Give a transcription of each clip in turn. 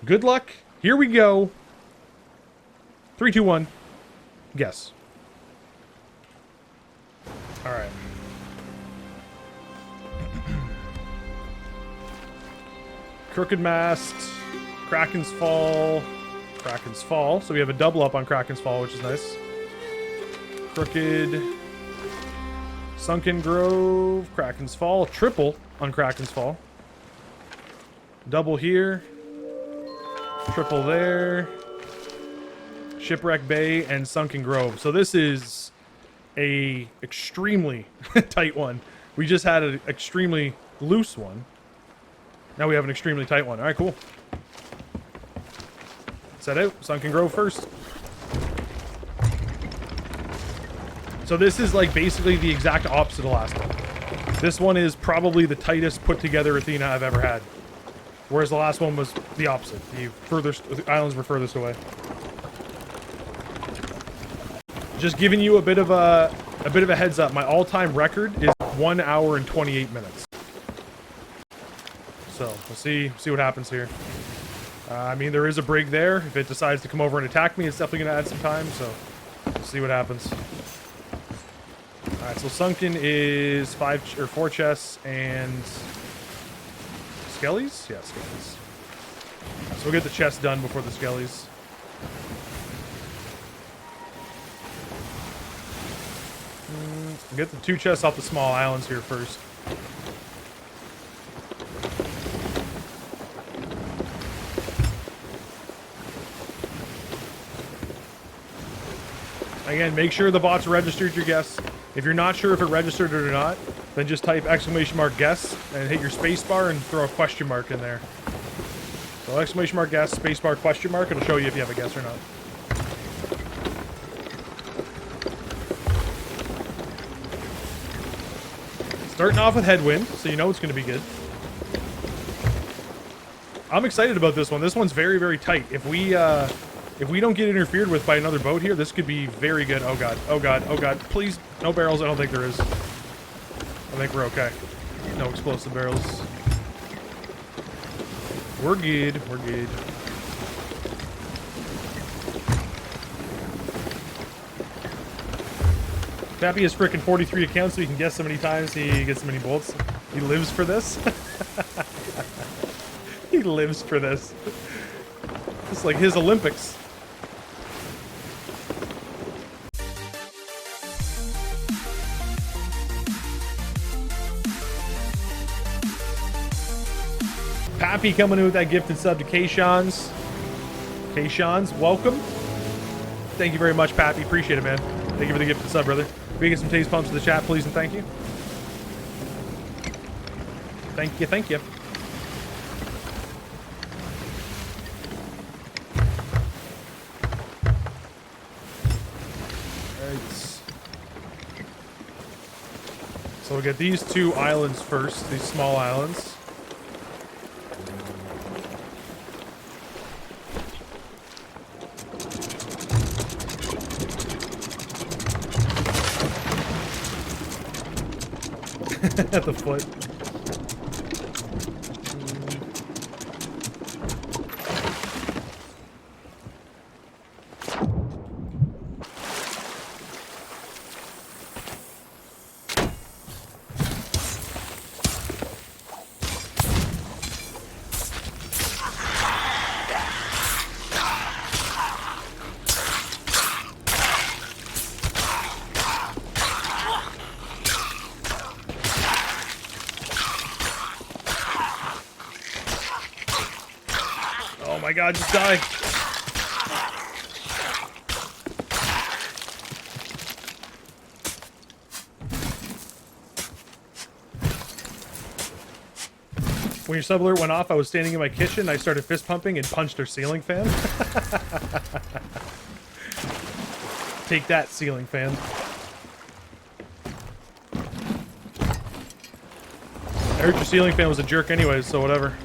Good luck. Here we go. 3, 2, 1. Guess. All right. Crooked Mast, Kraken's Fall, Kraken's Fall. So we have a double up on Kraken's Fall, which is nice. Crooked, Sunken Grove, Kraken's Fall, triple on Kraken's Fall. Double here, triple there, Shipwreck Bay, and Sunken Grove. So this is a extremely tight one. We just had an extremely loose one. Now we have an extremely tight one. All right, cool. Set out. Sunken Grove first. So this is like basically the exact opposite of last one. This one is probably the tightest put together Athena I've ever had. Whereas the last one was the opposite. The islands were furthest away. Just giving you a bit of a heads up. My all-time record is 1 hour and 28 minutes. So we'll see what happens here. I mean, there is a brig there. If it decides to come over and attack me, it's definitely going to add some time. So we'll see what happens. All right, so Sunken is 4 chests and skellies. Yeah, skellies. So we'll get the chest done before the skellies. Get the 2 chests off the small islands here first. Again, make sure the bot's registered your guess. If you're not sure if it registered or not, then just type !guess and hit your spacebar and throw a question mark in there. So !guess, spacebar, question mark. It'll show you if you have a guess or not. Starting off with headwind, so you know it's going to be good. I'm excited about this one. This one's very, very tight. If we don't get interfered with by another boat here, this could be very good. Oh god, oh god, oh god. Please, no barrels. I don't think there is. I think we're okay. No explosive barrels. We're good. We're good. Pappy has frickin' 43 accounts, so he can guess so many times he gets so many bolts. He lives for this. He lives for this. It's like his Olympics. Pappy coming in with that gifted sub to K-Shans. K-Shans, welcome. Thank you very much, Pappy. Appreciate it, man. Thank you for the gifted sub, brother. Can we get some taste pumps to the chat, please, and thank you. Thank you, thank you. Alright. So we'll get these 2 islands first, these small islands. At the foot. Oh my god, just die. When your sub alert went off, I was standing in my kitchen. I started fist pumping and punched our ceiling fan. Take that, ceiling fan. I heard your ceiling fan was a jerk anyways, so whatever.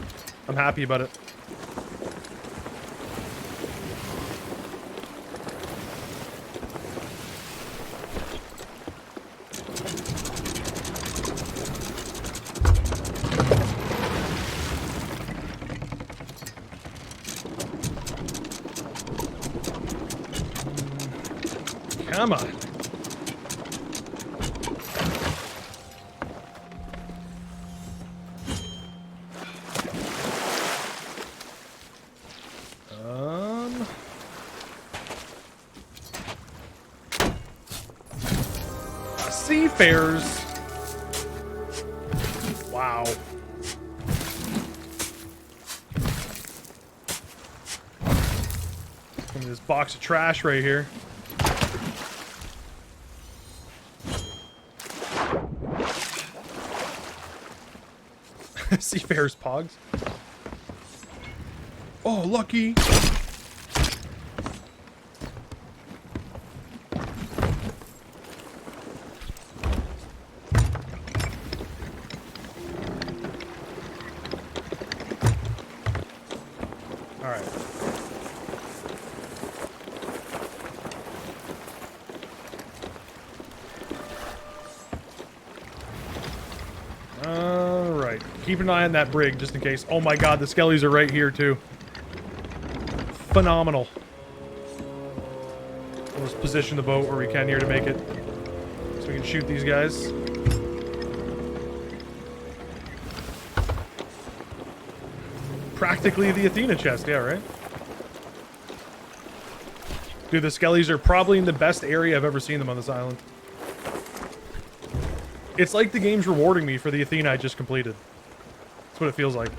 I'm happy about it. Come on. Seafarers. Wow. This box of trash right here. Seafarers pogs. Oh, lucky. Keep an eye on that brig, just in case. Oh my god, the skellies are right here, too. Phenomenal. Let's position the boat where we can here to make it. So we can shoot these guys. Practically the Athena chest, yeah, right? Dude, the skellies are probably in the best area I've ever seen them on this island. It's like the game's rewarding me for the Athena I just completed. That's what it feels like.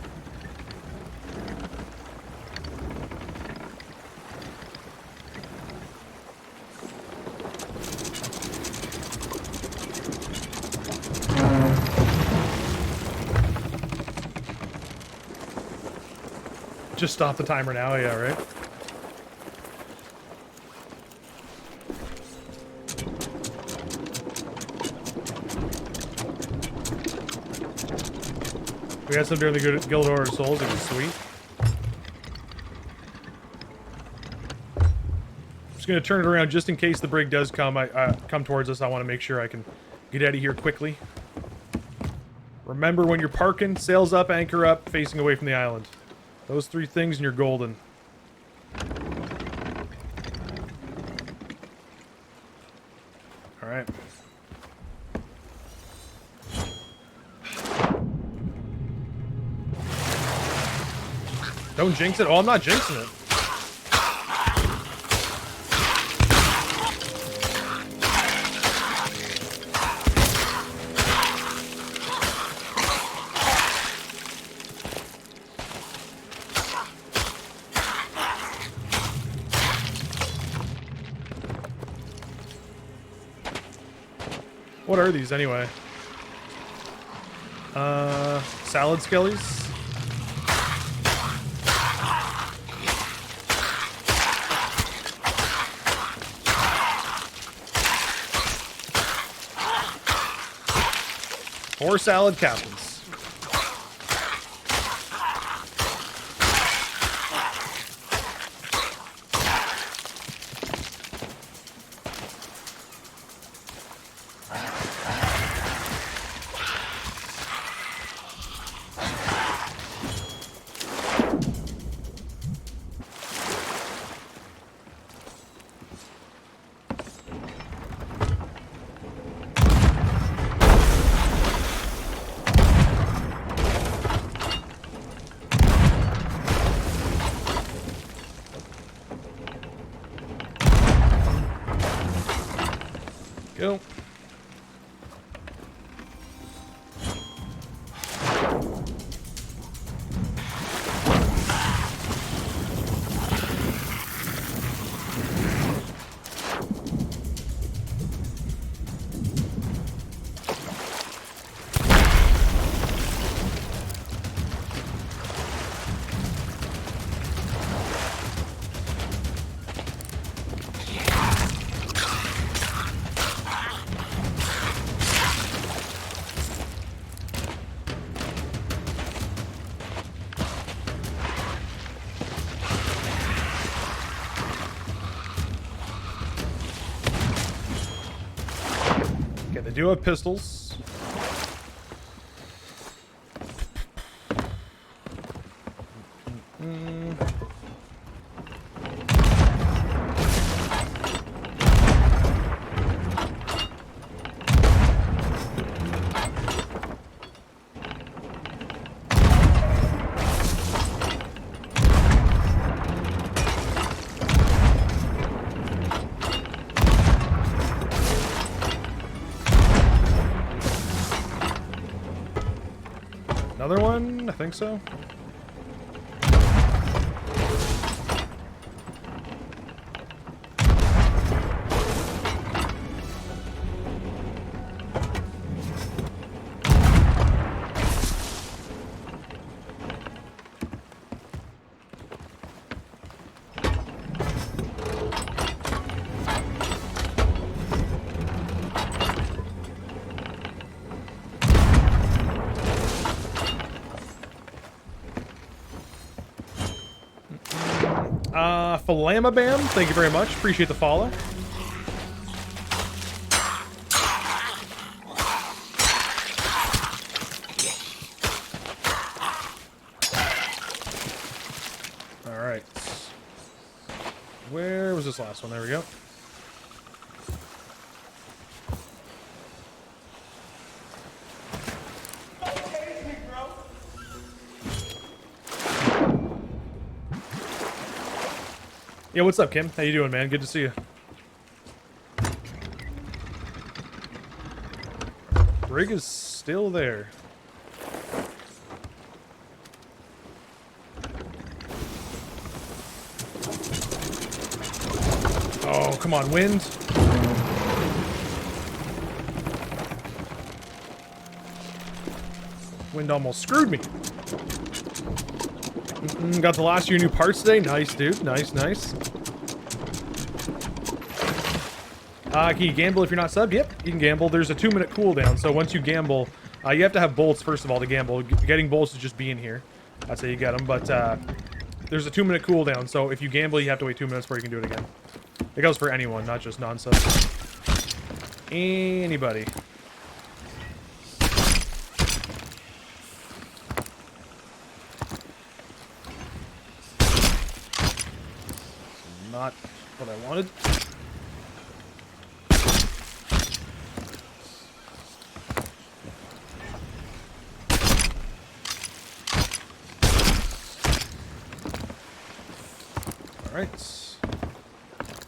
Just stop the timer now, yeah, right? We had some during the Guild Order of Souls. It was sweet. I'm just gonna turn it around just in case the brig does come. Come towards us. I want to make sure I can get out of here quickly. Remember, when you're parking, sails up, anchor up, facing away from the island. Those three things, and you're golden. All right. Don't jinx it. Oh, I'm not jinxing it. What are these anyway? Salad skellies? Or salad captains. Go. They do have pistols. Another one? I think so. Falamabam, thank you very much. Appreciate the follow. All right. Where was this last one? There we go. Yeah, what's up, Kim? How you doing, man? Good to see you. Brig is still there. Oh, come on, wind. Wind almost screwed me. Got the last of your new parts today. Nice, dude. Nice, nice. Can you gamble if you're not subbed? Yep, you can gamble. There's a 2-minute cooldown, so once you gamble, you have to have bolts, first of all, to gamble. Getting bolts is just being here. That's how you get them, but there's a 2-minute cooldown, so if you gamble, you have to wait 2 minutes before you can do it again. It goes for anyone, not just non-subs. Anybody. Not what I wanted. All right.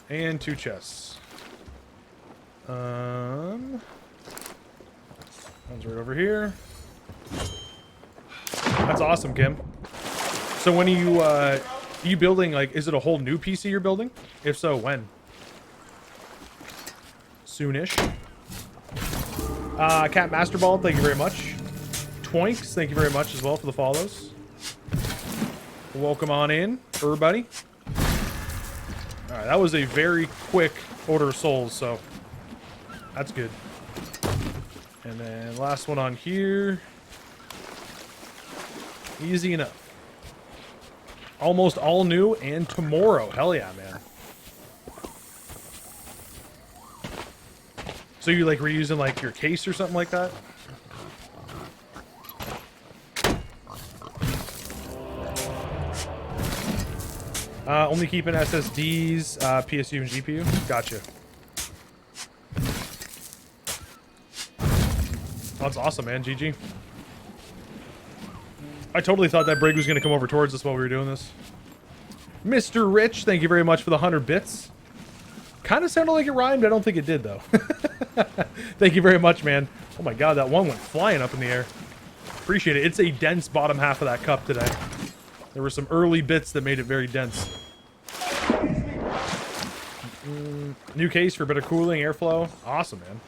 And 2 chests. One's right over here. That's awesome, Kim. So when are you building, like, is it a whole new PC you're building? If so, when? Soonish. Cat Masterball, thank you very much. Twanks, thank you very much as well for the follows. Welcome on in, everybody. Alright, that was a very quick order of souls, so that's good. And then last one on here. Easy enough. Almost all new and tomorrow. Hell yeah, man. So you like reusing like your case or something like that? Only keeping SSDs, PSU and GPU. Gotcha. That's awesome, man. GG. I totally thought that Brig was going to come over towards us while we were doing this. Mr. Rich, thank you very much for the 100 bits. Kind of sounded like it rhymed. I don't think it did, though. Thank you very much, man. Oh my god, that one went flying up in the air. Appreciate it. It's a dense bottom half of that cup today. There were some early bits that made it very dense. New case for a bit of cooling, airflow. Awesome, man.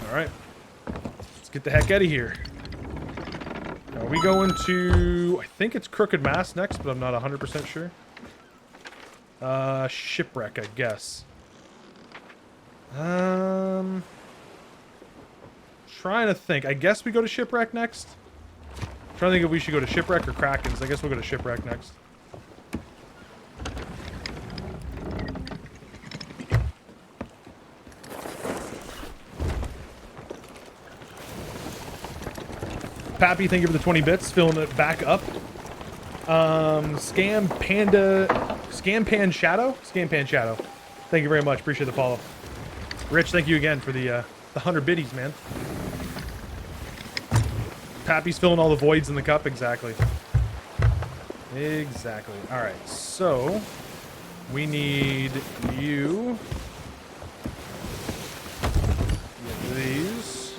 Alright. Let's get the heck out of here. Are we going to... I think it's Crooked Mass next, but I'm not 100% sure. Shipwreck, I guess. Trying to think. I guess we go to Shipwreck next. Trying to think if we should go to Shipwreck or Kraken's. I guess we'll go to Shipwreck next. Pappy, thank you for the 20 bits. Filling it back up. Scam Pan Shadow? Scam Pan Shadow. Thank you very much. Appreciate the follow. Rich, thank you again for the 100 biddies, man. Pappy's filling all the voids in the cup. Exactly. Exactly. Alright, so... We need you. Get these.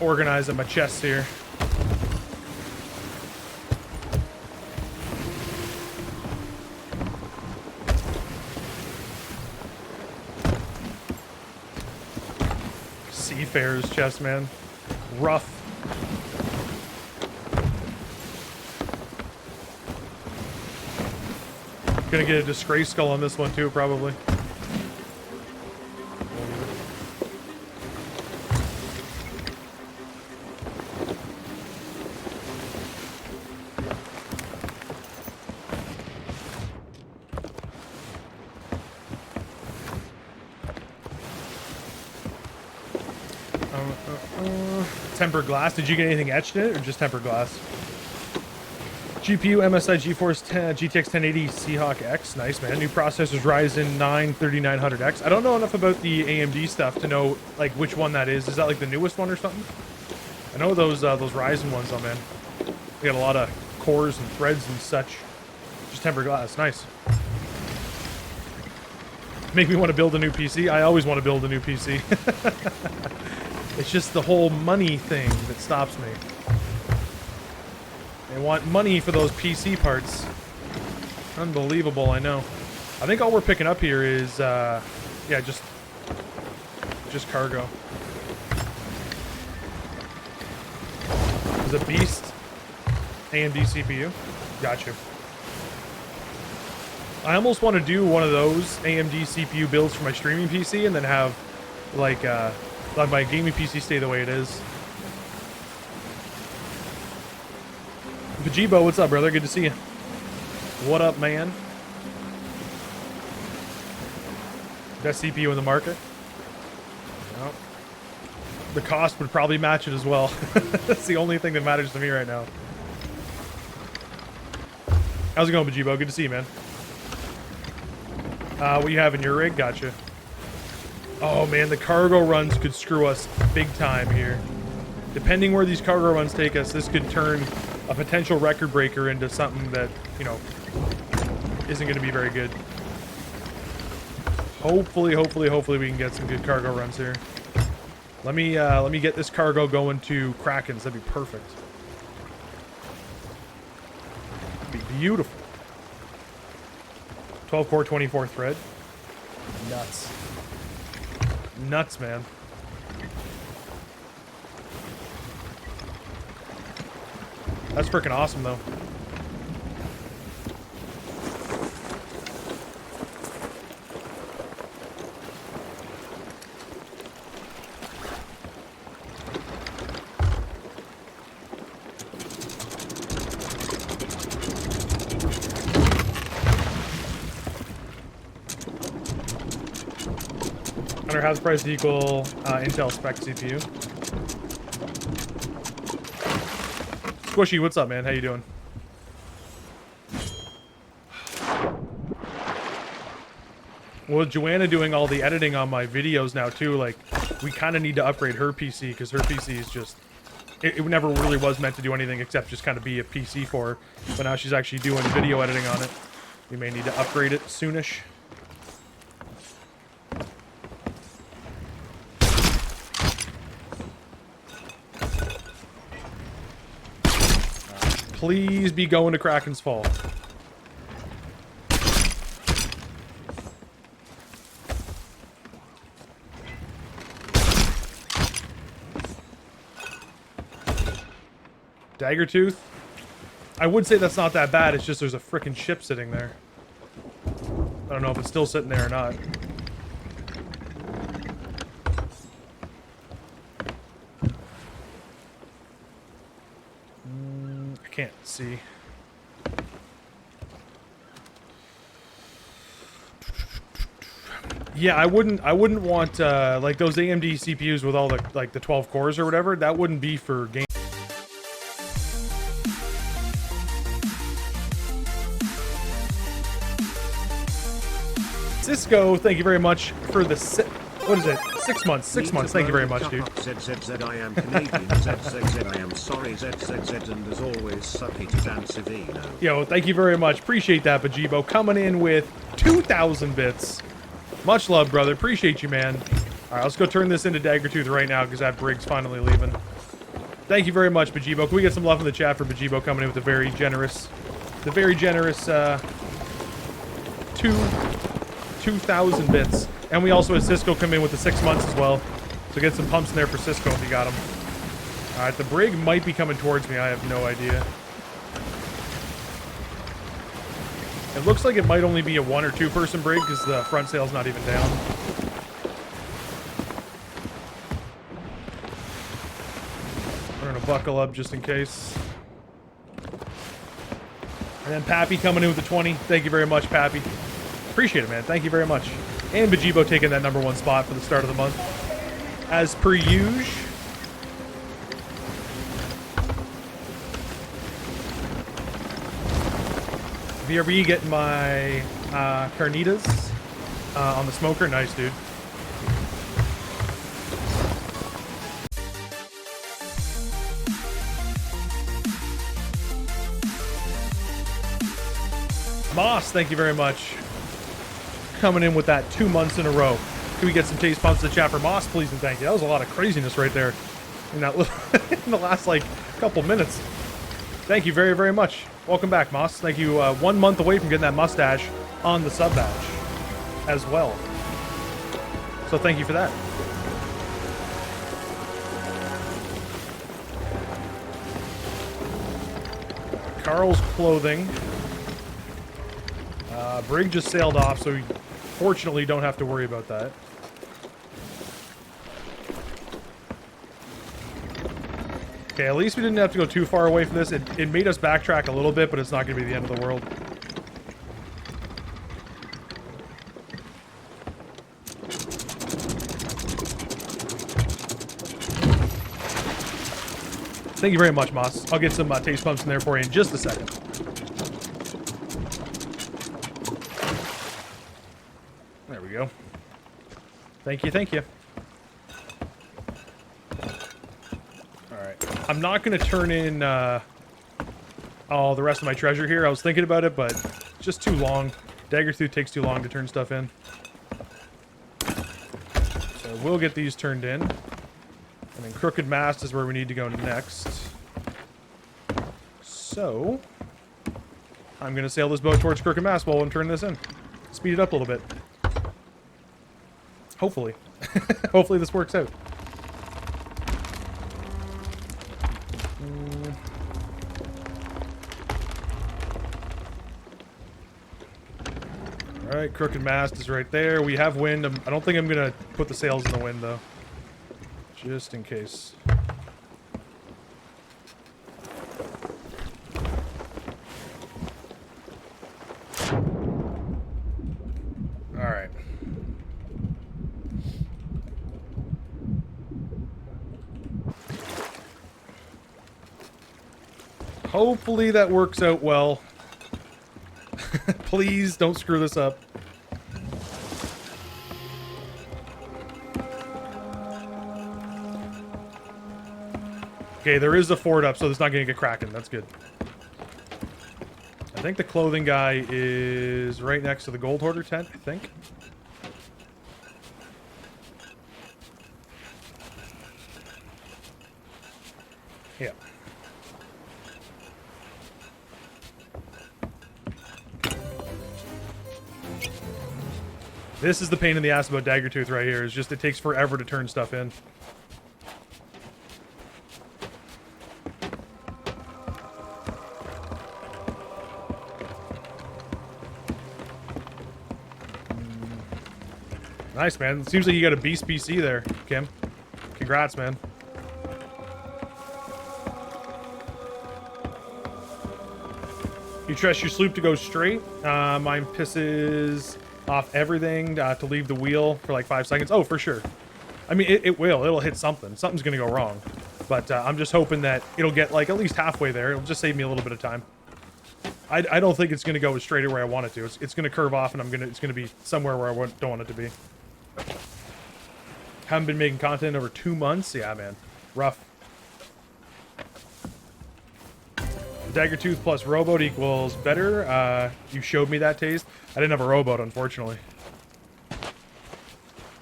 Organize my chest here. Seafarer's chest, man. Rough. Gonna get a disgrace skull on this one too, probably. Tempered glass. Did you get anything etched in it, or just tempered glass? GPU MSI GeForce GTX 1080 Seahawk X. Nice, man. New processors Ryzen 9 3900X. I don't know enough about the AMD stuff to know like which one that is. Is that like the newest one or something? I know those Ryzen ones, though, man. They got a lot of cores and threads and such. Just tempered glass. Nice. Make me want to build a new PC. I always want to build a new PC. It's just the whole money thing that stops me. They want money for those PC parts. Unbelievable, I know. I think all we're picking up here is, yeah, just cargo. There's a beast AMD CPU. Gotcha. I almost want to do one of those AMD CPU builds for my streaming PC and then have, like, let my gaming PC stay the way it is. Vajibo, what's up, brother? Good to see you. What up, man? Best CPU in the market? No. The cost would probably match it as well. That's the only thing that matters to me right now. How's it going, Vajibo? Good to see you, man. What you have in your rig? Gotcha. Oh man, the cargo runs could screw us big time here. Depending where these cargo runs take us, this could turn a potential record breaker into something that, you know, isn't going to be very good. Hopefully we can get some good cargo runs here. Let me get this cargo going to Krakens. That'd be perfect. That'd be beautiful. 12 core, 24 thread. Nuts. Nuts, man. That's freaking awesome, though. House price equal Intel spec CPU. Squishy, what's up, man? How you doing? Well, with Joanna doing all the editing on my videos now too, like, we kind of need to upgrade her PC because her PC is just, it never really was meant to do anything except just kind of be a PC for her. But now she's actually doing video editing on it. We may need to upgrade it soonish. Please be going to Kraken's Fall. Daggertooth? I would say that's not that bad, it's just there's a frickin' ship sitting there. I don't know if it's still sitting there or not. Can't see. Yeah, I wouldn't want like those AMD CPUs with all the like the 12 cores or whatever. That wouldn't be for game. Cisco, thank you very much for the What is it? 6 months. 6 months. Thank you very much, dude. ZZZ, I am Canadian. ZZZ, I am sorry. ZZZ, and as always, sucky to Dancivino. Yo, thank you very much. Appreciate that, Bajibo. Coming in with 2,000 bits. Much love, brother. Appreciate you, man. All right, let's go turn this into Daggertooth right now because that brig's finally leaving. Thank you very much, Bajibo. Can we get some love in the chat for Bajibo coming in with the very generous 2,000 bits. And we also had Cisco come in with the 6 months as well. So get some pumps in there for Cisco if you got them. All right, the brig might be coming towards me. I have no idea. It looks like it might only be a 1 or 2 person brig because the front sail's not even down. We're gonna buckle up just in case. And then Pappy coming in with the 20. Thank you very much, Pappy. Appreciate it, man. Thank you very much. And Bajibo taking that #1 spot for the start of the month. As per usual. BRB getting my carnitas on the smoker. Nice, dude. Moss, thank you very much. Coming in with that 2 months in a row. Can we get some taste pumps to chat for Moss, please and thank you? That was a lot of craziness right there in that little in the last like couple minutes. Thank you very, very much. Welcome back, Moss. Thank you. 1 month away from getting that mustache on the sub badge as well. So thank you for that. Carl's clothing. Brig just sailed off, so we fortunately don't have to worry about that. Okay, at least we didn't have to go too far away from this. It made us backtrack a little bit, but it's not going to be the end of the world. Thank you very much, Moss. I'll get some taste pumps in there for you in just a second. There we go. Thank you, thank you. Alright. I'm not going to turn in all the rest of my treasure here. I was thinking about it, but it's just too long. Daggertooth takes too long to turn stuff in. So we'll get these turned in. And then Crooked Mast is where we need to go next. So I'm going to sail this boat towards Crooked Mast while I'm turning this in. Speed it up a little bit. Hopefully. Hopefully this works out. Alright, Crooked Mast is right there. We have wind. I don't think I'm going to put the sails in the wind, though. Just in case. Alright. Hopefully that works out well. Please don't screw this up. Okay, there is a ford up, so it's not going to get cracking. That's good. I think the clothing guy is right next to the gold hoarder tent, I think. Yeah. This is the pain in the ass about Daggertooth right here. Is just it takes forever to turn stuff in. Nice, man. It seems like you got a beast PC there, Kim. Congrats, man. You trust your sloop to go straight? Mine pisses off everything to leave the wheel for like 5 seconds. Oh, for sure. I mean, it will. It'll hit something. Something's going to go wrong. But I'm just hoping that it'll get like at least halfway there. It'll just save me a little bit of time. I don't think it's going to go as straight where I want it to. It's going to curve off, and it's going to be somewhere where I don't want it to be. Haven't been making content in over 2 months. Yeah, man. Rough. Daggertooth plus rowboat equals better. You showed me that taste. I didn't have a rowboat, unfortunately.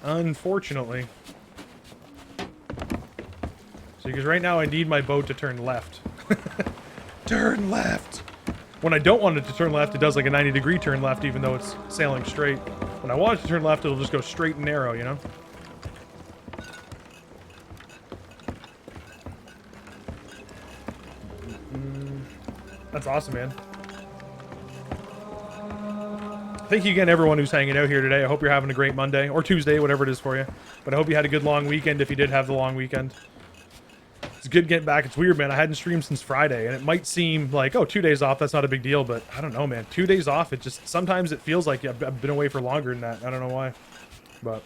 Unfortunately. So, because right now I need my boat to turn left. Turn left! When I don't want it to turn left, it does like a 90-degree turn left, even though it's sailing straight. When I want it to turn left, it'll just go straight and narrow, you know? That's awesome, man. Thank you again, everyone who's hanging out here today. I hope you're having a great Monday, or Tuesday, whatever it is for you. But I hope you had a good long weekend if you did have the long weekend. It's good getting back. It's weird, man. I hadn't streamed since Friday, and it might seem like, oh, 2 days off, that's not a big deal, but I don't know, man. 2 days off, it just, sometimes it feels like I've been away for longer than that. I don't know why. But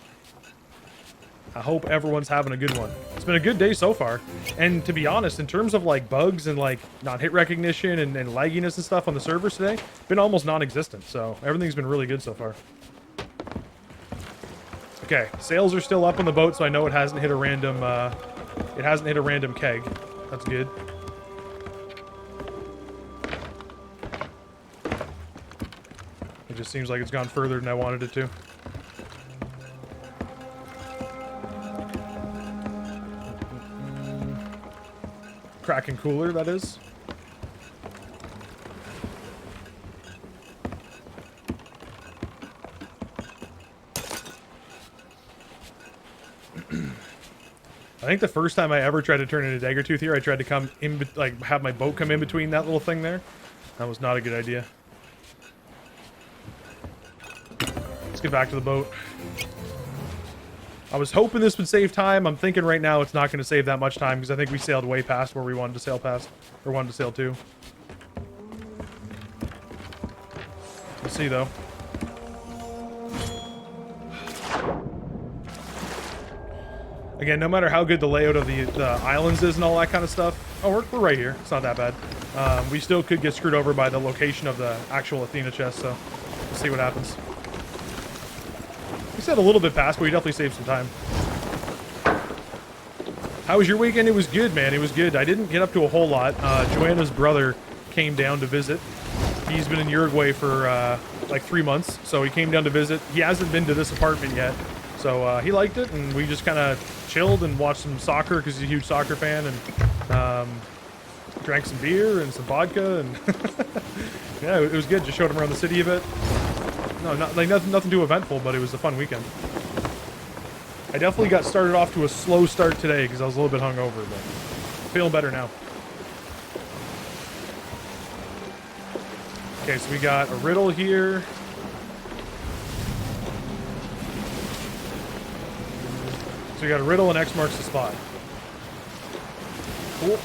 I hope everyone's having a good one. It's been a good day so far. And to be honest, in terms of like bugs and like non-hit recognition and lagginess and stuff on the servers today, been almost non-existent. So everything's been really good so far. Okay, sails are still up on the boat, so I know it hasn't hit a random keg. That's good. It just seems like it's gone further than I wanted it to. Kraken cooler, that is. I think the first time I ever tried to turn into Daggertooth here, I tried to come in, like, have my boat come in between that little thing there. That was not a good idea. Let's get back to the boat. I was hoping this would save time. I'm thinking right now it's not going to save that much time because I think we sailed way past where we wanted to sail past, or wanted to sail to. We'll see, though. Again, no matter how good the layout of the islands is and all that kind of stuff. Oh, we're right here. It's not that bad. We still could get screwed over by the location of the actual Athena chest, so we'll see what happens. We said a little bit past, but we definitely saved some time. How was your weekend? It was good, man. It was good. I didn't get up to a whole lot. Joanna's brother came down to visit. He's been in Uruguay for like 3 months, so he came down to visit. He hasn't been to this apartment yet, so he liked it, and we just kind of chilled and watched some soccer because he's a huge soccer fan, and drank some beer and some vodka, and yeah, it was good. Just showed him around the city a bit. No, not like nothing too eventful, but it was a fun weekend. I definitely got started off to a slow start today because I was a little bit hungover, but feeling better now. Okay, so we got a riddle here. So we got a riddle and X marks the spot. Cool.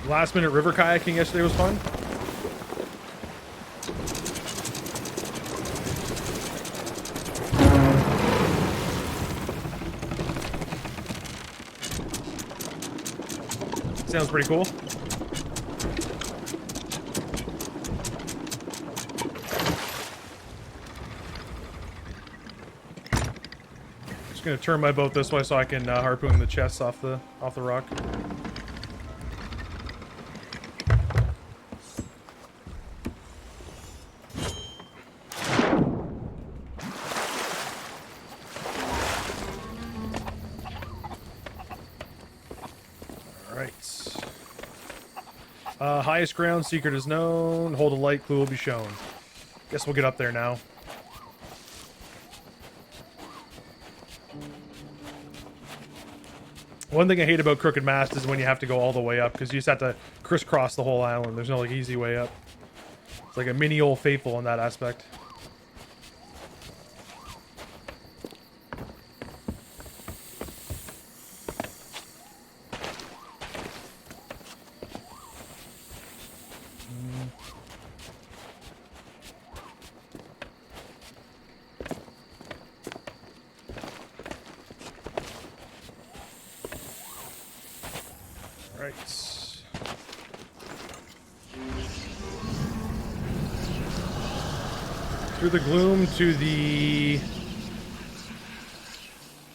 Last minute river kayaking yesterday was fun. Sounds pretty cool. Just gonna turn my boat this way so I can harpoon the chests off the rock. Highest ground, secret is known. Hold a light, clue will be shown. Guess we'll get up there now. One thing I hate about Crooked Mast is when you have to go all the way up, because you just have to crisscross the whole island. There's no like easy way up. It's like a mini Old Faithful in that aspect. Through the gloom to the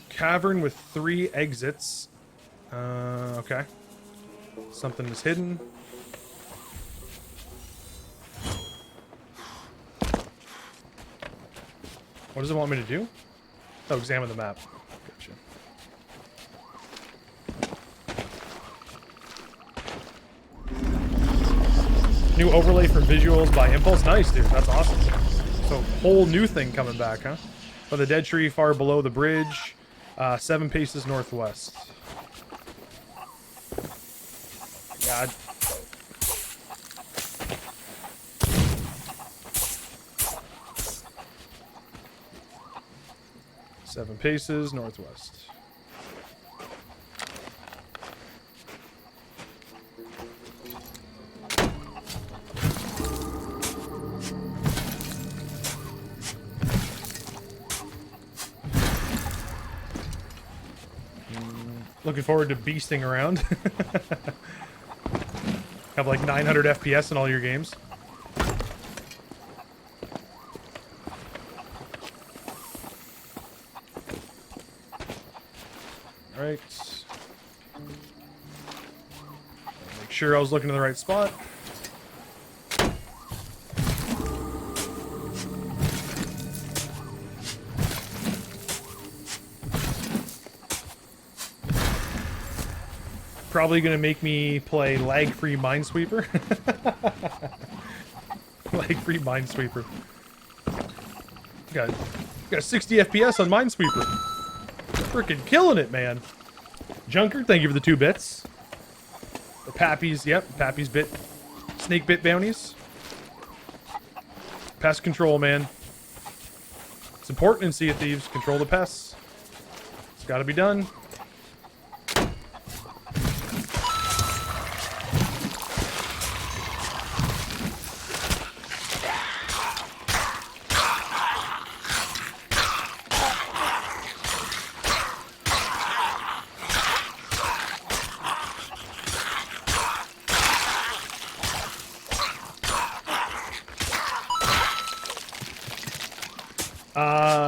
cavern with 3 exits. Okay. Something is hidden. What does it want me to do? Oh, examine the map. Gotcha. New overlay from visuals by Impulse. Nice, dude. That's awesome. So, whole new thing coming back, huh? By the dead tree far below the bridge, 7 paces northwest. God. Seven paces northwest. Looking forward to beasting around. Have like 900 FPS in all your games. Alright. Make sure I was looking in the right spot. Probably gonna make me play lag-free Minesweeper. Lag-free Minesweeper. Got 60 FPS on Minesweeper. Freaking killing it, man. Junker, thank you for the 2 bits. The Pappies, yep, Pappies bit. Snake bit bounties. Pest control, man. It's important in Sea of Thieves. Control the pests. It's gotta be done.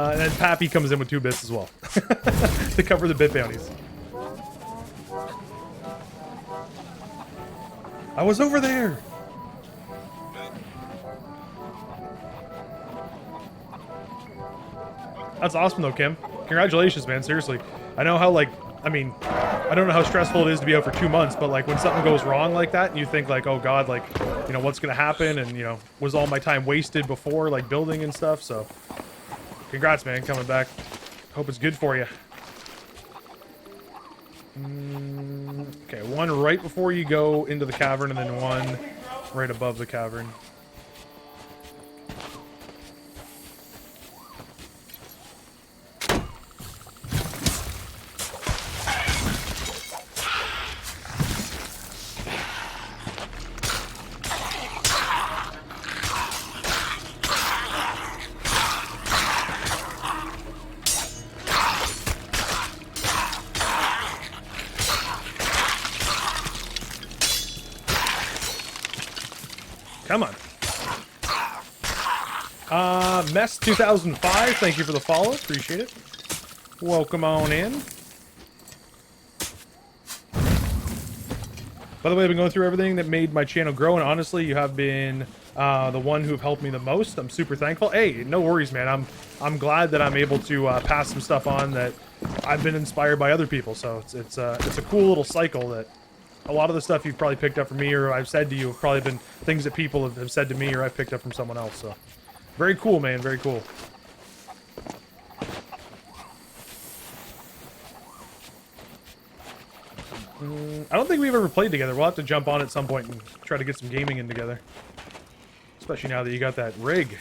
And then Pappy comes in with 2 bits as well. To cover the bit bounties. I was over there! That's awesome though, Kim. Congratulations, man. Seriously. I know how, like, I mean, I don't know how stressful it is to be out for 2 months, but like when something goes wrong like that and you think like, oh god, like, you know, what's gonna happen, and, you know, was all my time wasted before, like, building and stuff, so congrats, man, coming back. Hope it's good for you. Okay, 1 right before you go into the cavern, and then 1 right above the cavern. Come on. Mess 2005, thank you for the follow. Appreciate it. Welcome on in. By the way, I've been going through everything that made my channel grow, and honestly, you have been the one who have helped me the most. I'm super thankful. Hey, no worries, man. I'm glad that I'm able to pass some stuff on that I've been inspired by other people. So it's a cool little cycle that a lot of the stuff you've probably picked up from me or I've said to you have probably been things that people have said to me or I've picked up from someone else. So very cool, man. Very cool. I don't think we've ever played together. We'll have to jump on at some point and try to get some gaming in together. Especially now that you got that rig.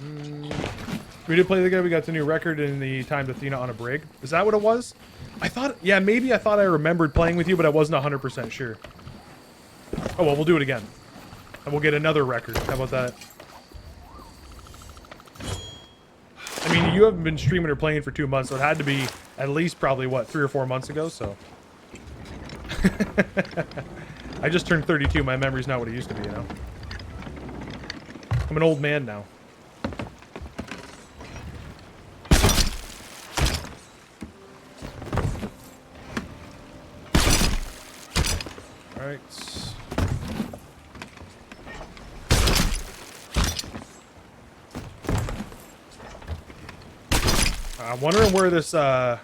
We did play the game. We got the new record in the timed Athena on a brig. Is that what it was? I thought, yeah, maybe I thought I remembered playing with you, but I wasn't 100% sure. Oh, well, we'll do it again. And we'll get another record. How about that? I mean, you haven't been streaming or playing for 2 months, so it had to be at least probably, what, 3 or 4 months ago, so. I just turned 32. My memory's not what it used to be, you know? I'm an old man now. Alright. I'm wondering where this, I'm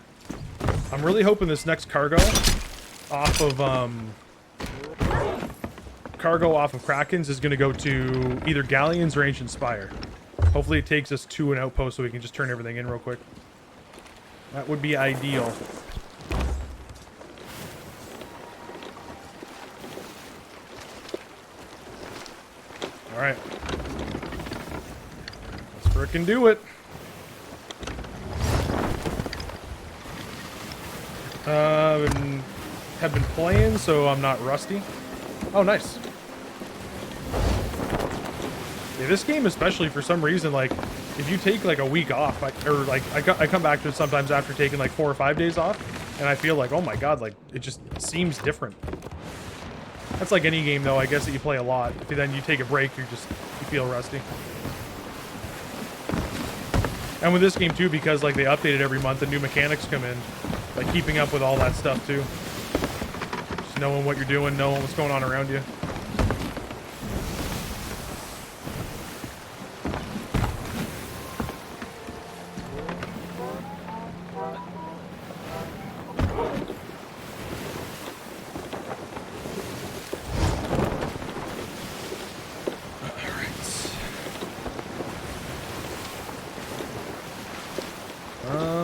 really hoping this next cargo off of, Kraken's is going to go to either Galleons or Ancient Spire. Hopefully it takes us to an outpost so we can just turn everything in real quick. That would be ideal. Alright. Let's frickin' do it. Have been playing, so I'm not rusty. Oh, nice. Yeah, this game especially, for some reason, like, if you take, like, a week off, I come back to it sometimes after taking, like, 4 or 5 days off, and I feel like, oh my god, like, it just seems different. That's like any game, though, I guess, that you play a lot. If then you take a break, you feel rusty. And with this game, too, because, like, they update it every month and new mechanics come in, like, keeping up with all that stuff, too. Just knowing what you're doing, knowing what's going on around you.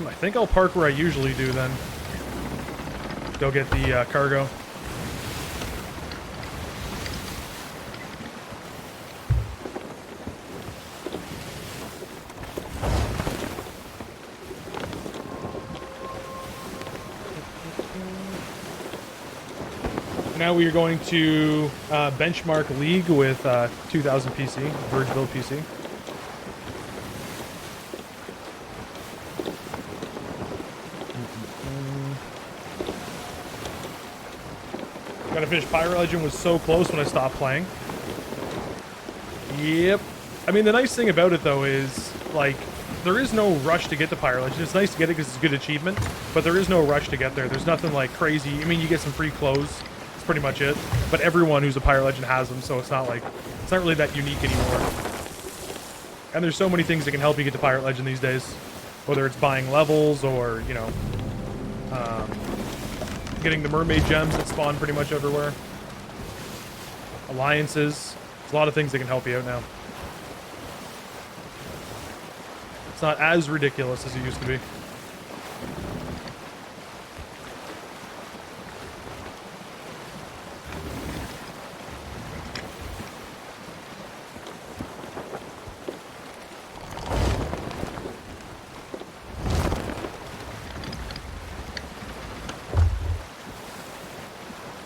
I think I'll park where I usually do then. Go get the cargo. Now we are going to benchmark League with 2000 PC, Verge build PC. Gotta finish Pirate Legend, was so close when I stopped playing. Yep. I mean, the nice thing about it, though, is, like, there is no rush to get to Pirate Legend. It's nice to get it because it's a good achievement, but there is no rush to get there. There's nothing, like, crazy. I mean, you get some free clothes. That's pretty much it. But everyone who's a Pirate Legend has them, so it's not, like, it's not really that unique anymore. And there's so many things that can help you get to Pirate Legend these days. Whether it's buying levels or, you know, getting the mermaid gems that spawn pretty much everywhere. Alliances. There's a lot of things that can help you out now. It's not as ridiculous as it used to be.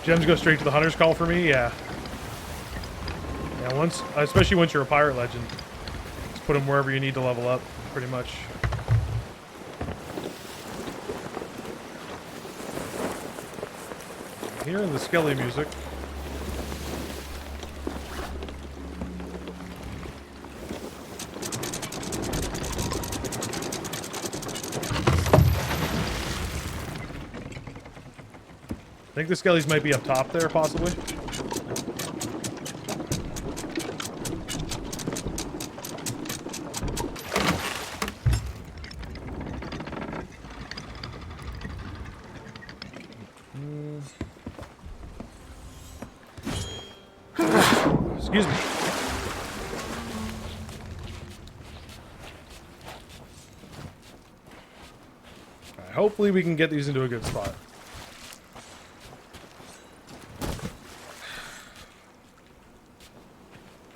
Gems go straight to the Hunter's Call for me? Yeah. Yeah, especially once you're a Pirate Legend. Just put them wherever you need to level up, pretty much. Hearing the Skelly music. I think the Skellies might be up top there, possibly. Excuse me. All right, hopefully we can get these into a good spot.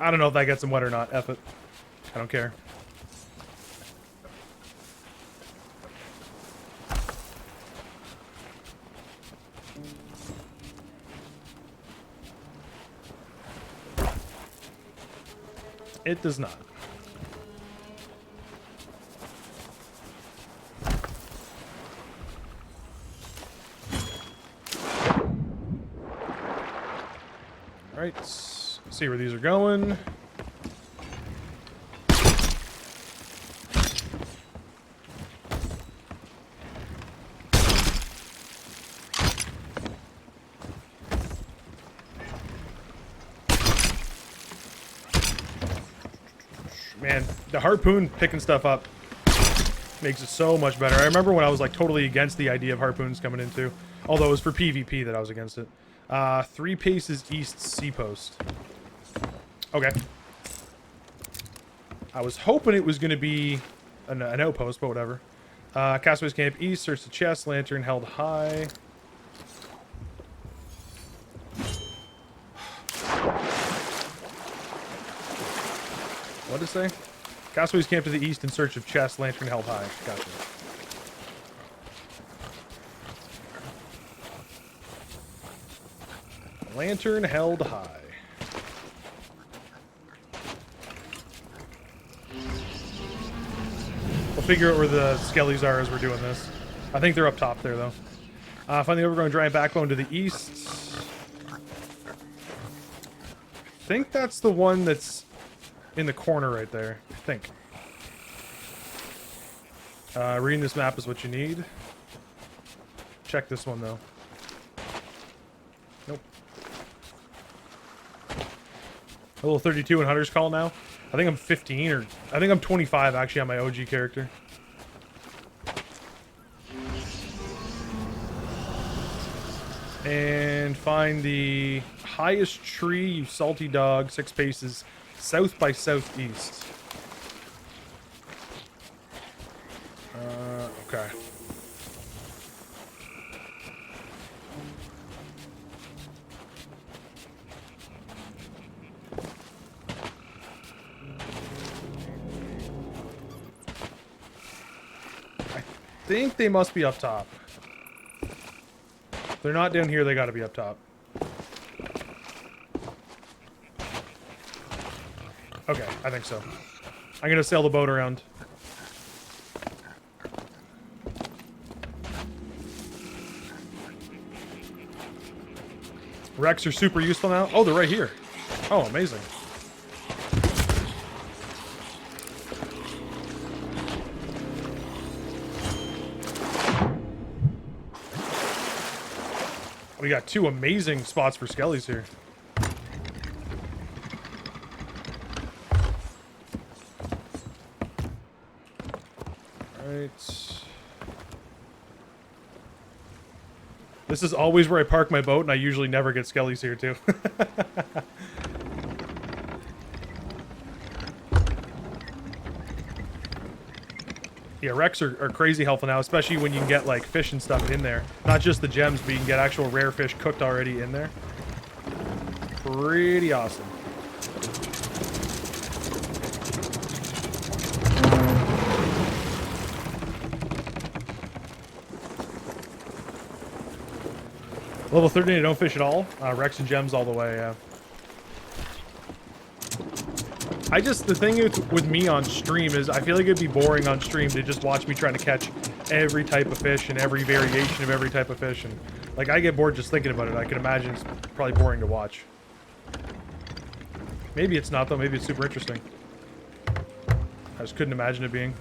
I don't know if that gets them wet or not. F it. I don't care. It does not. Alright, let's see where these are going. Man, the harpoon picking stuff up makes it so much better. I remember when I was like totally against the idea of harpoons coming into, although it was for PvP that I was against it. 3 paces east sea post. Okay. I was hoping it was going to be an outpost, but whatever. Castaways camp east, search the chest, lantern held high. What did it say? Castaways camp to the east in search of chest, lantern held high. Gotcha. Lantern held high. We'll figure out where the skellies are as we're doing this. I think they're up top there, though. Find the overgrown giant backbone to the east. I think that's the one that's in the corner right there. I think. Reading this map is what you need. Check this one, though. Nope. Level 32 in Hunter's Call now. I think I'm 15 or... I think I'm 25 actually on my OG character. And find the highest tree, you salty dog, 6 paces, south by southeast. Okay. I think they must be up top. If they're not down here, they gotta be up top. Okay, I think so. I'm gonna sail the boat around. Wrecks are super useful now. Oh, they're right here. Oh, amazing. We got 2 amazing spots for skellies here. Alright. This is always where I park my boat, and I usually never get skellies here, too. Yeah, wrecks are crazy helpful now, especially when you can get, like, fish and stuff in there. Not just the gems, but you can get actual rare fish cooked already in there. Pretty awesome. Level 13, I don't fish at all. Wrecks and gems all the way, yeah. The thing with me on stream is I feel like it'd be boring on stream to just watch me trying to catch every type of fish and every variation of every type of fish. And, like, I get bored just thinking about it. I can imagine it's probably boring to watch. Maybe it's not, though. Maybe it's super interesting. I just couldn't imagine it being.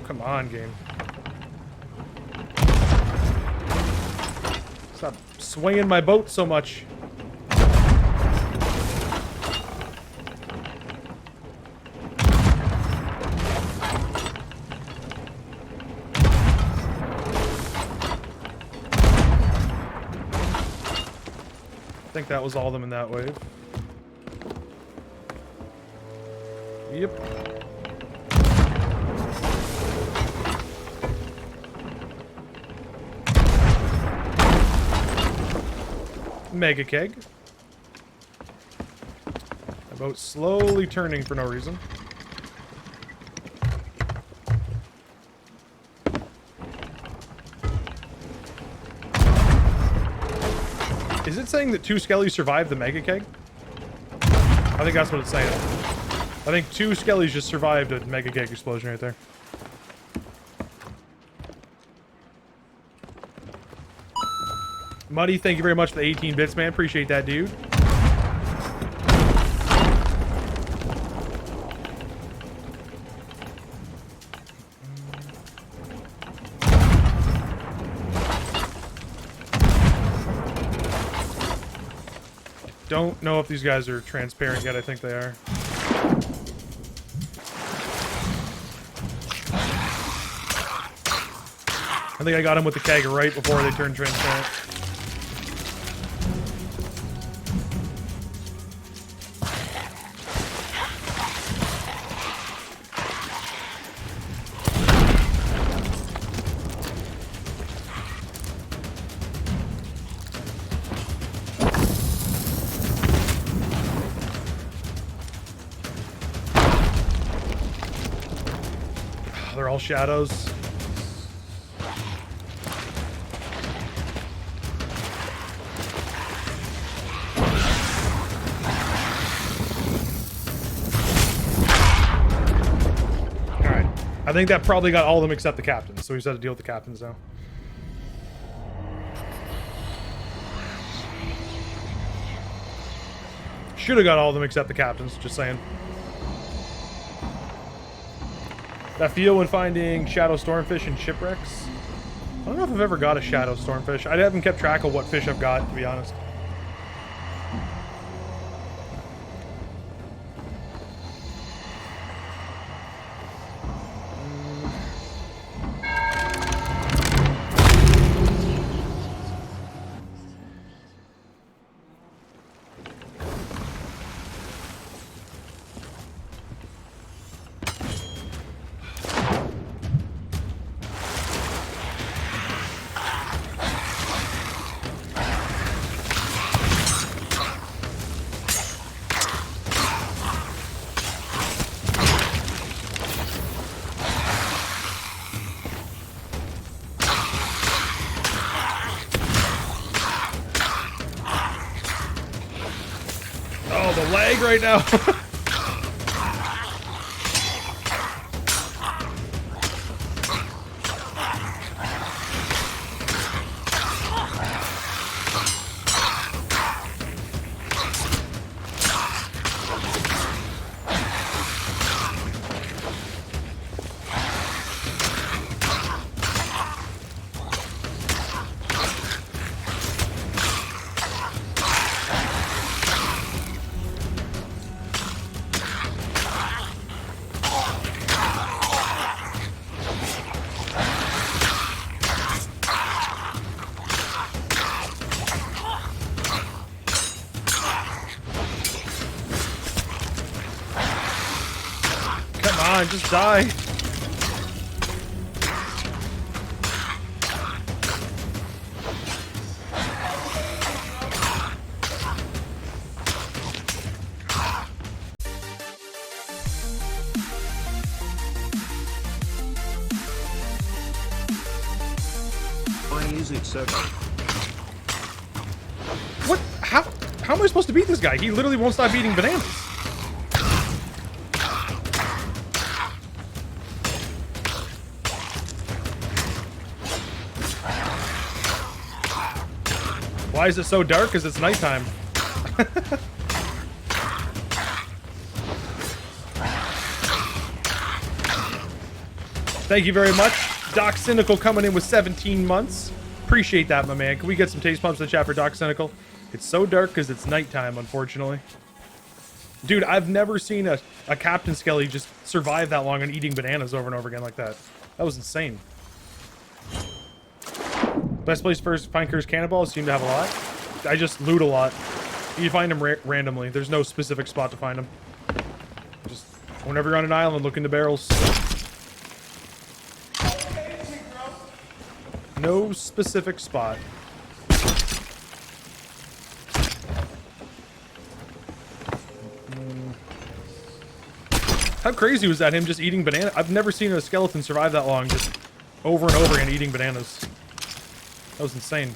Come on, game. Stop swinging my boat so much. I think that was all of them in that wave. Yep. Mega keg. My boat's slowly turning for no reason. Is it saying that 2 skellies survived the mega keg? I think that's what it's saying. I think 2 skellies just survived a mega keg explosion right there. Muddy, thank you very much for the 18 bits, man. Appreciate that, dude. Don't know if these guys are transparent yet. I think they are. I think I got him with the keg right before they turned transparent. They're all shadows. Alright. I think that probably got all of them except the captains, so we just have to deal with the captains now. Should have got all of them except the captains, just saying. That feel when finding shadow stormfish in shipwrecks? I don't know if I've ever got a shadow stormfish. I haven't kept track of what fish I've got, to be honest. Lag right now. Just die. Why is it so? What? How am I supposed to beat this guy? He literally won't stop eating bananas. Why is it so dark? Because it's nighttime. Thank you very much. Doc Cynical coming in with 17 months. Appreciate that, my man. Can we get some taste pumps in the chat for Doc Cynical? It's so dark because it's nighttime, unfortunately. Dude, I've never seen a Captain Skelly just survive that long on eating bananas over and over again like that. That was insane. Best place for find cursed cannonballs seem to have a lot. I just loot a lot. You find them randomly. There's no specific spot to find them. Just whenever you're on an island, look into barrels. No specific spot. How crazy was that, him just eating banana? I've never seen a skeleton survive that long, just over and over again eating bananas. That was insane.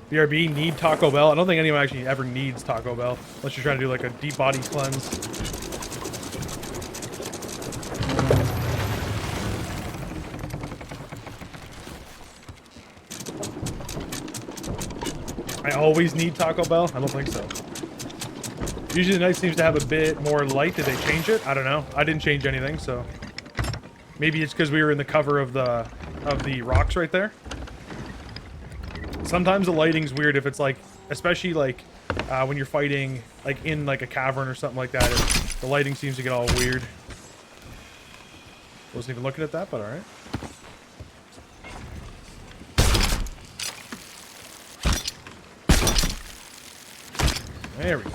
BRB need Taco Bell. I don't think anyone actually ever needs Taco Bell unless you're trying to do like a deep body cleanse. I always need Taco Bell? I don't think so. Usually the night seems to have a bit more light. Did they change it? I don't know. I didn't change anything, so maybe it's because we were in the cover of the rocks right there. Sometimes the lighting's weird if it's like, especially like when you're fighting like in like a cavern or something like that. The lighting seems to get all weird. Wasn't even looking at that, but all right. There we go.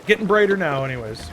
Getting brighter now, anyways.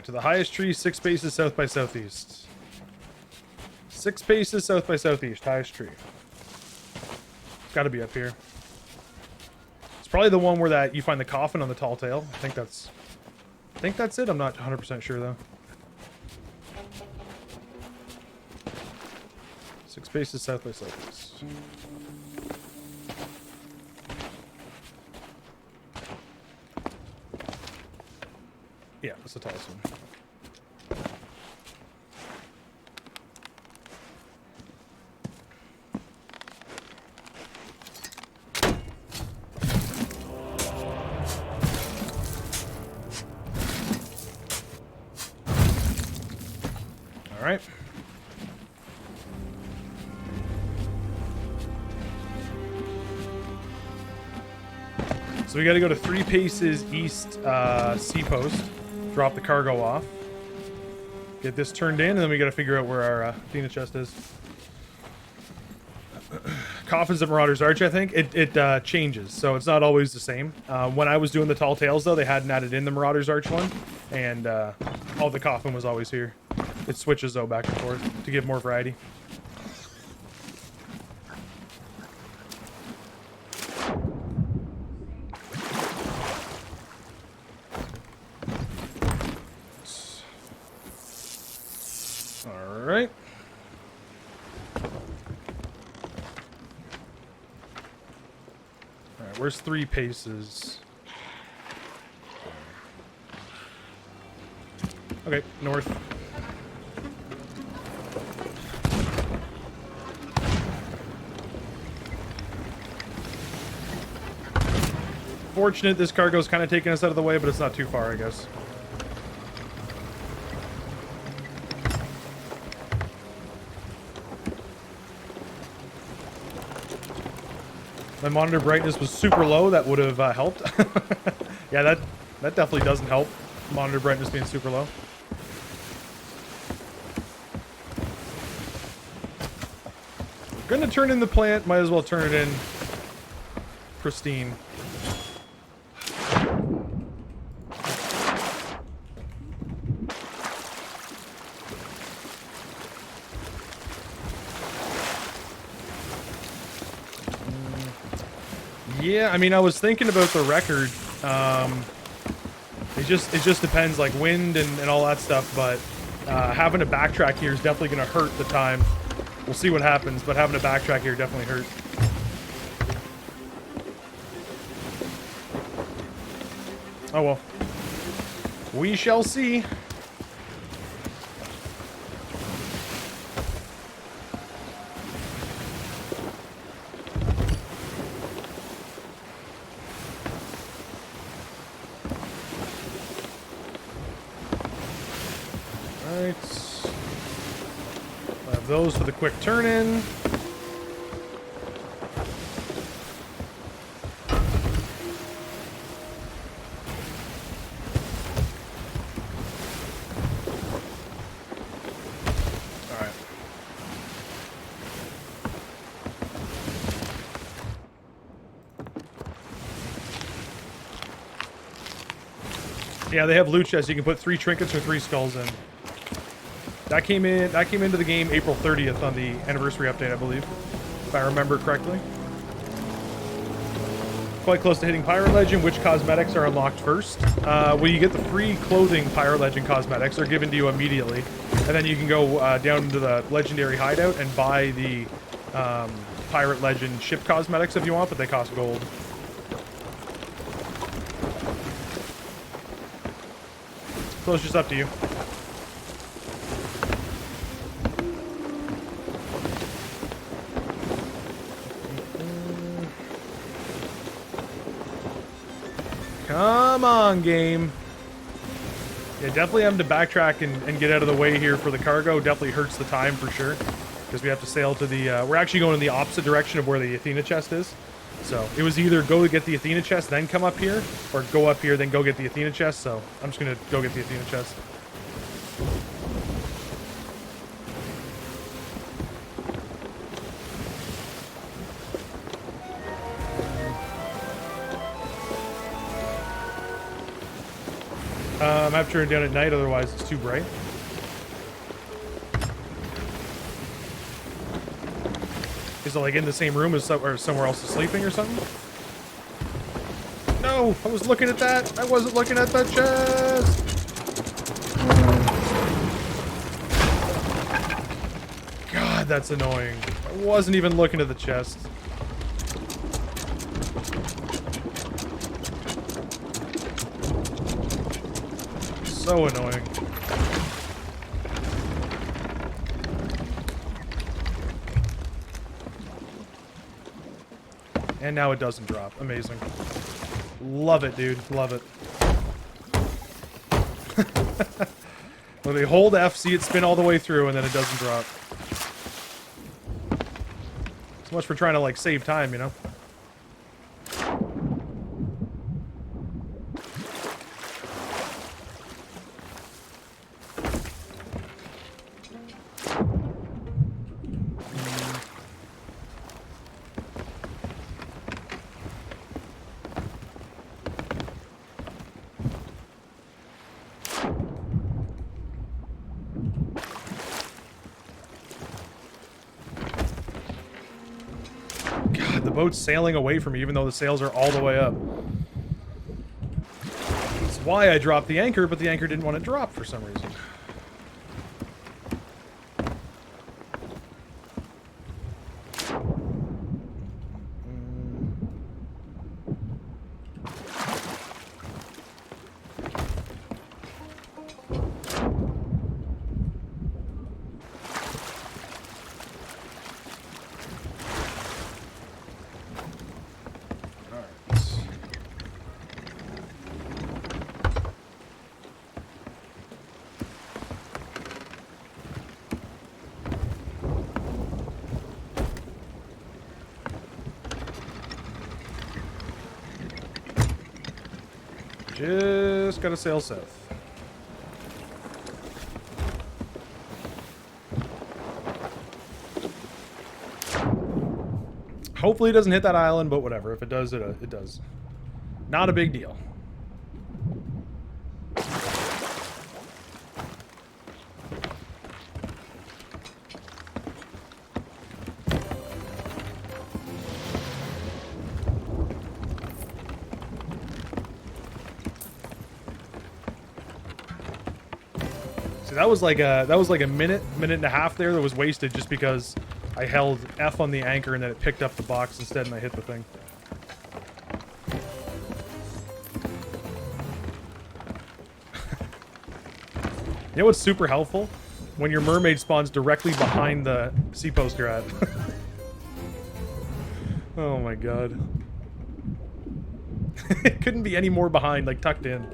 To the highest tree, 6 paces south by southeast. 6 paces south by southeast, highest tree. It's got to be up here. It's probably the one where that you find the coffin on the tall tale. I think that's it. I'm not 100% sure though. 6 paces south by southeast. Yeah, that's the tallest one. All right. So we got to go to 3 paces east sea post. Drop the cargo off. Get this turned in, and then we got to figure out where our Athena chest is. Coffins of Marauder's Arch, I think. It changes, so it's not always the same. When I was doing the Tall Tales, though, they hadn't added in the Marauder's Arch one, and all the coffin was always here. It switches, though, back and forth to give more variety. Alright. Alright, where's 3 paces? Okay, north. Fortunate this cargo's kind of taking us out of the way, but it's not too far, I guess. My monitor brightness was super low. That would have helped. Yeah, that definitely doesn't help. Monitor brightness being super low. Gonna turn in the plant. Might as well turn it in pristine. Yeah, I mean, I was thinking about the record. It just depends, like wind and all that stuff. But having a backtrack here is definitely going to hurt the time. We'll see what happens, but having a backtrack here definitely hurt. Oh well. We shall see. Those for the quick turn in. Yeah, they have loot chests. You can put 3 trinkets or 3 skulls in. That came into the game April 30th on the anniversary update, I believe, if I remember correctly. Quite close to hitting Pirate Legend. Which cosmetics are unlocked first? When you get the free clothing Pirate Legend cosmetics, they're given to you immediately. And then you can go down into the Legendary Hideout and buy the Pirate Legend ship cosmetics if you want, but they cost gold. So it's just up to you. Come on, game. Yeah, definitely having to backtrack and get out of the way here for the cargo definitely hurts the time for sure. Because we have to sail to the... we're actually going in the opposite direction of where the Athena chest is. So it was either go to get the Athena chest, then come up here, or go up here, then go get the Athena chest. So I'm just going to go get the Athena chest. I have to turn it down at night, otherwise it's too bright. Is it like in the same room as or somewhere else is sleeping or something? No, I was looking at that. I wasn't looking at the chest. God, that's annoying. I wasn't even looking at the chest. So annoying. And now it doesn't drop. Amazing. Love it, dude. Love it. When they hold F, see it spin all the way through, and then it doesn't drop. So much for trying to, like, save time, you know? Boat's sailing away from me, even though the sails are all the way up. That's why I dropped the anchor, but the anchor didn't want to drop for some reason. Just gotta sail south. Hopefully it doesn't hit that island, but whatever. If it does, it does. Not a big deal. That was like a minute and a half there that was wasted just because I held F on the anchor and then it picked up the box instead and I hit the thing. You know what's super helpful? When your mermaid spawns directly behind the sea post you're at. Oh my god. It couldn't be any more behind, like tucked in.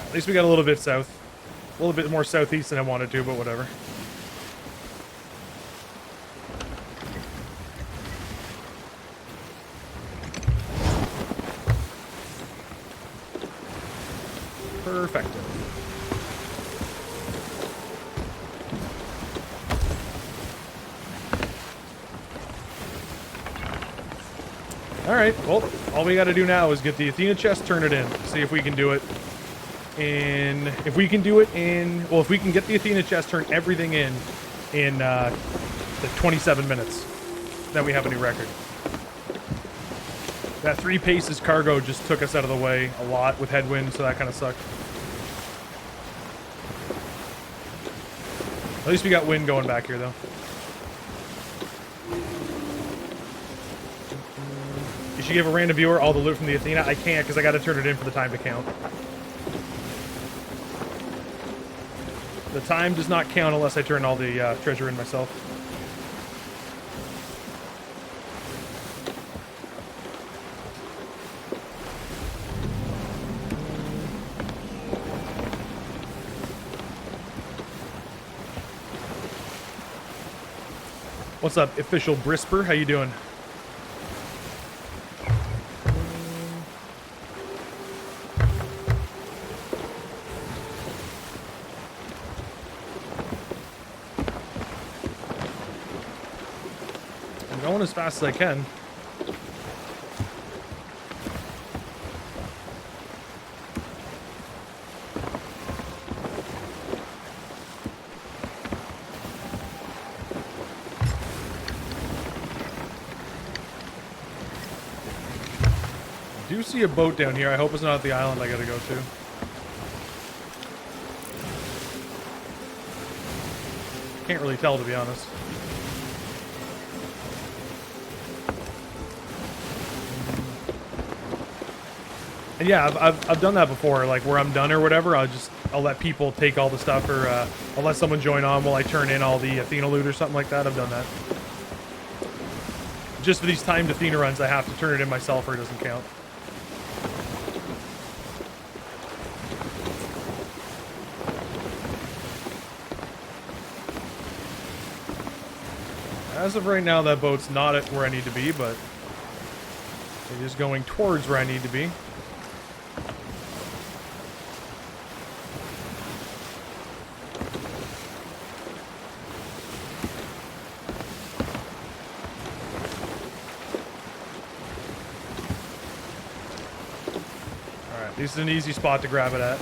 At least we got a little bit south. A little bit more southeast than I wanted to, but whatever. Perfecto. Alright, well, all we gotta do now is get the Athena chest, turn it in. See if we can do it in... If we can do it in... Well, if we can get the Athena chest, turn everything in the 27 minutes, then we have a new record. That 3 paces cargo just took us out of the way a lot with headwind, so that kind of sucked. At least we got wind going back here, though. You should give a random viewer all the loot from the Athena. I can't, because I got to turn it in for the time to count. The time does not count unless I turn all the treasure in myself. What's up, official Brisper? How you doing? I'm going as fast as I can. I do see a boat down here. I hope it's not the island I gotta go to. Can't really tell, to be honest. And yeah, I've done that before, like where I'm done or whatever, I'll let people take all the stuff, or I'll let someone join on while I turn in all the Athena loot or something like that. I've done that. Just for these timed Athena runs, I have to turn it in myself or it doesn't count. As of right now, that boat's not at where I need to be, but it is going towards where I need to be. Alright, this is an easy spot to grab it at.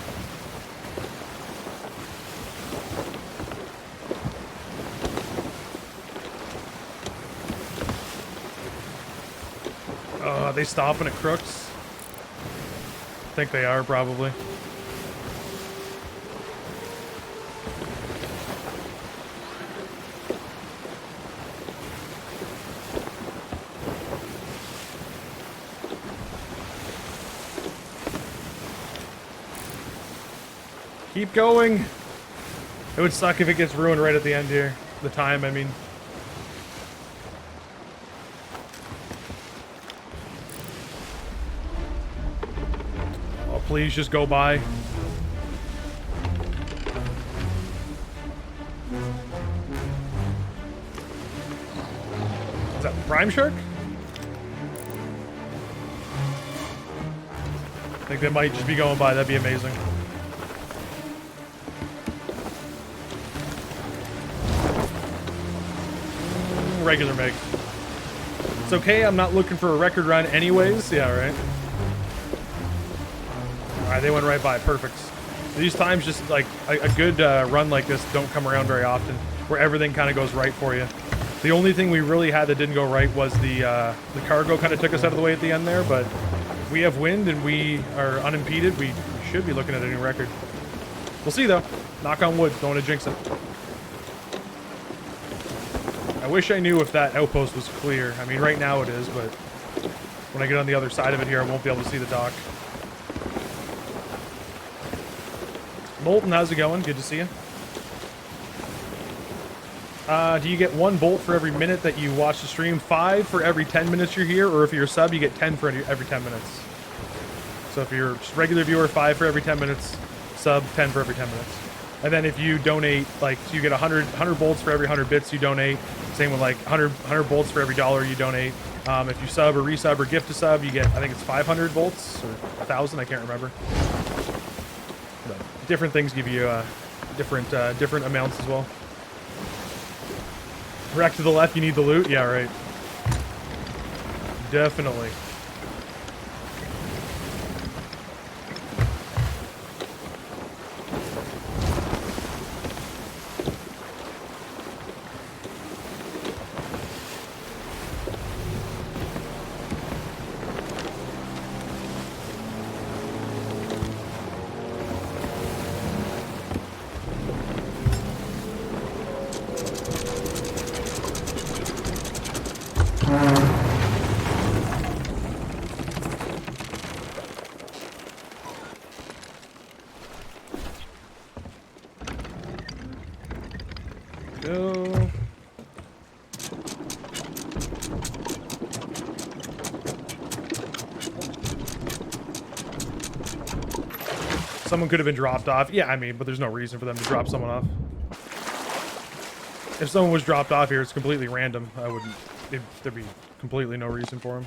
Are they stopping at Crooks? I think they are, probably. Keep going! It would suck if it gets ruined right at the end here. The time, I mean. Please just go by. Is that Prime Shark? I think they might just be going by. That'd be amazing. Regular Meg. It's okay, I'm not looking for a record run anyways. Yeah, right. Alright, they went right by. Perfect. These times, just like a good run like this don't come around very often, where everything kind of goes right for you. The only thing we really had that didn't go right was the cargo kind of took us out of the way at the end there, but if we have wind and we are unimpeded, we should be looking at a new record. We'll see, though. Knock on wood. Don't want to jinx it. I wish I knew if that outpost was clear. I mean, right now it is, but when I get on the other side of it here, I won't be able to see the dock. Molten, how's it going? Good to see you. Do you get 1 bolt for every minute that you watch the stream? 5 for every 10 minutes you're here, or if you're a sub, you get 10 for every 10 minutes. So if you're just regular viewer, 5 for every 10 minutes, sub, 10 for every 10 minutes. And then if you donate, like, so you get 100 bolts for every 100 bits you donate. Same with, like, 100 bolts for every $1 you donate. If you sub or resub or gift a sub, you get, I think it's 500 bolts, or 1,000, I can't remember. But different things give you different amounts as well. Wreck to the left, you need the loot? Yeah, right. Definitely. go. Someone could have been dropped off. Yeah, I mean, but there's no reason for them to drop someone off. If someone was dropped off here, it's completely random. I wouldn't... There'd be completely no reason for him.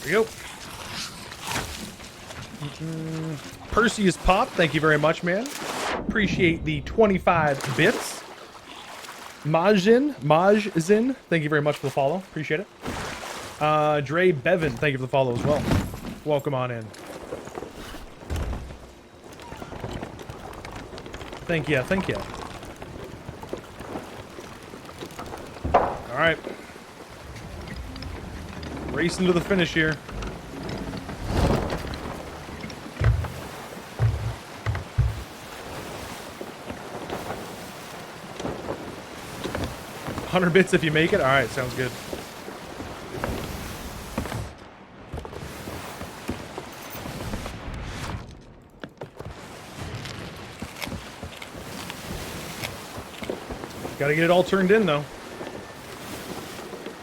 Go. Perseus Pop, thank you very much, man. Appreciate the 25 bits. Majin, thank you very much for the follow. Appreciate it. Dre Bevan, thank you for the follow as well. Welcome on in. Thank you, thank you. All right. Racing to the finish here. $100 bits if you make it. All right, sounds good. Got to get it all turned in, though.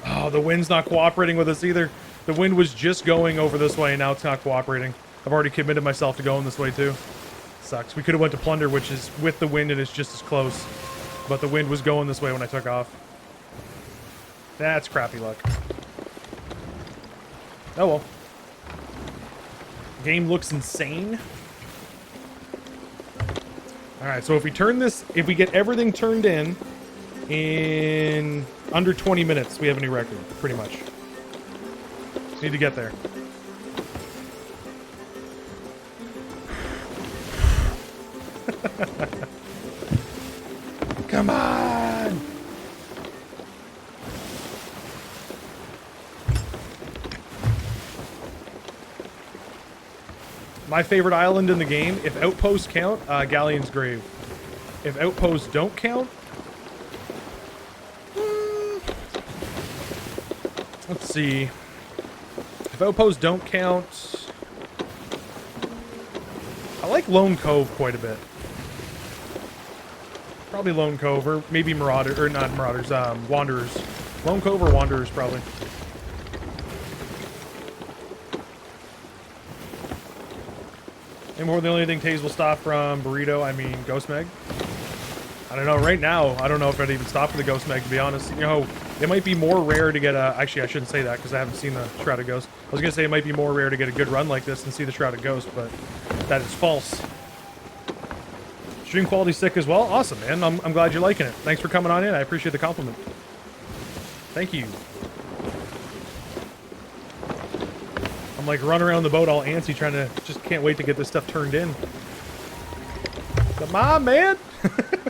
Oh, the wind's not cooperating with us either. The wind was just going over this way, and now it's not cooperating. I've already committed myself to going this way, too. Sucks. We could have went to Plunder, which is with the wind, and it's just as close. But the wind was going this way when I took off. That's crappy luck. Oh, well. Game looks insane. Alright, so if we turn this... If we get everything turned in under 20 minutes, we have a new record, pretty much. Just need to get there. Come on! My favorite island in the game, if outposts count, Galleon's Grave. If outposts don't count, let's see. If outposts don't count, I like Lone Cove quite a bit. Probably Lone Cove, or maybe Marauder, or not Marauders, Wanderers. Lone Cove or Wanderers, probably. And more than anything, Taze will stop from Burrito, I mean Ghost Meg. I don't know, right now, I don't know if I'd even stop for the Ghost Meg, to be honest. You know, it might be more rare to get a... Actually, I shouldn't say that, because I haven't seen the Shrouded Ghost. I was going to say it might be more rare to get a good run like this and see the Shrouded Ghost, but that is false. Stream quality's sick as well? Awesome, man. I'm glad you're liking it. Thanks for coming on in. I appreciate the compliment. Thank you. I'm like running around the boat all antsy trying to... Just can't wait to get this stuff turned in. Come on, man!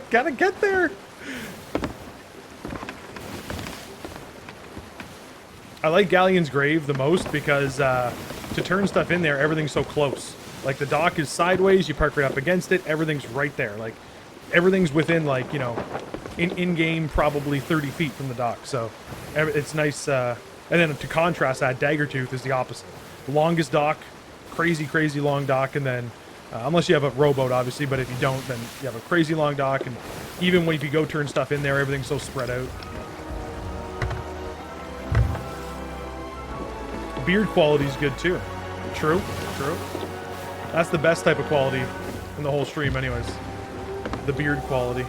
Gotta get there! I like Galleon's Grave the most because to turn stuff in there, everything's so close. Like, the dock is sideways, you park right up against it, everything's right there. Like, everything's within, like, you know, in-game probably 30 feet from the dock. So, it's nice. And then to contrast that, Daggertooth is the opposite. Longest dock, crazy, crazy long dock, and then, unless you have a rowboat, obviously, but if you don't, then you have a crazy long dock, and even when if you go turn stuff in there, everything's so spread out. Beard quality is good, too. True, true. That's the best type of quality in the whole stream, anyways. The beard quality.